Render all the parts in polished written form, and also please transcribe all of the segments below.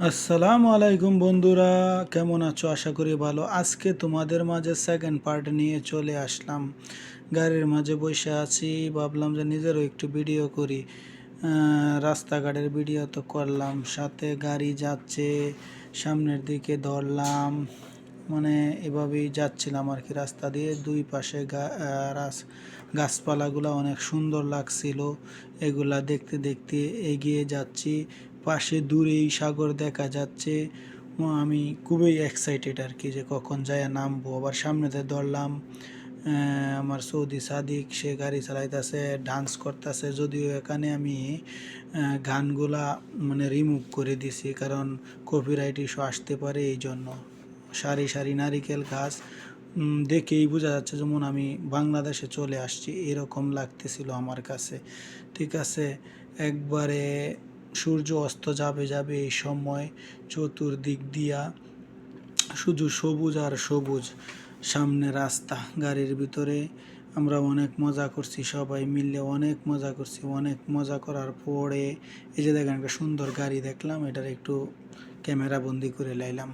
আসসালামু আলাইকুম বন্ধুরা, কেমন আছো? আশা করি ভালো। আজকে তোমাদের মাঝে সেকেন্ড পার্ট নিয়ে চলে আসলাম। গাড়ির মাঝে বসে আছি, ভাবলাম যে নিজেরও একটু ভিডিও করি। রাস্তাঘাটের ভিডিও তো করলাম, সাথে গাড়ি যাচ্ছে, সামনের দিকে ধরলাম, মানে এভাবেই যাচ্ছিলাম আর কি। রাস্তা দিয়ে দুই পাশে গাছপালাগুলো অনেক সুন্দর লাগছিল। এগুলা দেখতে দেখতে এগিয়ে যাচ্ছি। পাশে দূরেই সাগর দেখা যাচ্ছে। আমি খুবই এক্সাইটেড আর কি, যে কখন যায় নামবো। আবার সামনেতে ধরলাম আমার সৌদি সাদিক, সে গাড়ি চালাইতেছে, ডান্স করতেছে। যদিও এখানে আমি গানগুলা মানে রিমুভ করে দিছি, কারণ কপিরাইট ইস্যু আসতে পারে, এই জন্য। সারি সারি নারিকেল গাছ, দেখেই বোঝা যাচ্ছে যেমন আমি বাংলাদেশে চলে আসছি, এরকম লাগতেছিল আমার কাছে। ঠিক আছে, একবারে সূর্য অস্ত যাবে যাবে এই সময়, চতুর্দিক দিয়া শুধু সবুজ আর সবুজ। সামনে রাস্তা, গাড়ির ভিতরে আমরা অনেক মজা করছি, সবাই মিলে অনেক মজা করছি। অনেক মজা করার পরে এই যে দেখেন একটা সুন্দর গাড়ি দেখলাম, এটার একটু ক্যামেরা বন্দি করে লাইলাম।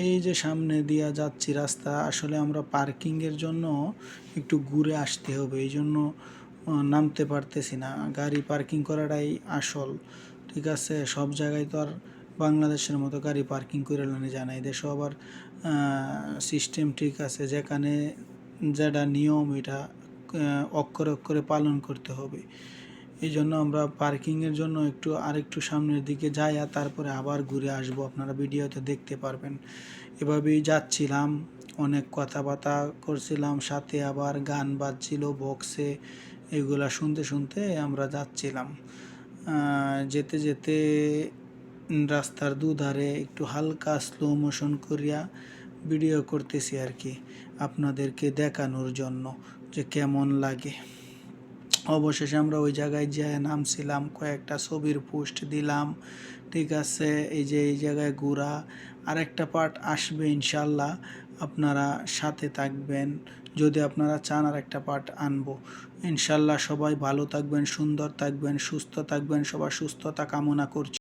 এই যে সামনে দিয়া যাচ্ছি রাস্তা, আসলে আমরা পার্কিংয়ের জন্য একটু ঘুরে আসতে হবে, এই জন্য নামতে পারতেছি না। গাড়ি পার্কিং করাটাই আসল। ঠিক আছে, সব জায়গায় তো আর বাংলাদেশের মতো গাড়ি পার্কিং করে নেওয়া যায় না। এদেশে আবার সিস্টেম ঠিক আছে, যেখানে যেটা নিয়ম, এটা অক্ষরে অক্ষরে পালন করতে হবে। এই জন্য আমরা পার্কিংয়ের জন্য আরেকটু সামনের দিকে যাই, আর তারপরে আবার ঘুরে আসব। আপনারা ভিডিওতে দেখতে পারবেন। এভাবেই যাচ্ছিলাম, অনেক কথাবার্তা করছিলাম, সাথে আবার গান বাজছিল বক্সে। এগুলা শুনতে শুনতে আমরা যাচ্ছিলাম। যেতে যেতে রাস্তার দুধারে একটু হালকা স্লো মোশন করিয়া ভিডিও করতেছি আর কি, আপনাদেরকে দেখানোর জন্য যে কেমন লাগে। অবশেষে আমরা ওই জায়গায় যেয়ে নামছিলাম, কয়েকটা ছবির পোস্ট দিলাম। ঠিক আছে, এই যে এই জায়গায় ঘোরা, আর একটা পার্ট আসবে ইনশাল্লাহ, আপনারা সাথে থাকবেন। যদি আপনারা চান আর একটা পার্ট আনবো ইনশাল্লাহ। সবাই ভালো থাকবেন, সুন্দর থাকবেন, সুস্থ থাকবেন, সবার সুস্থতা কামনা করছি।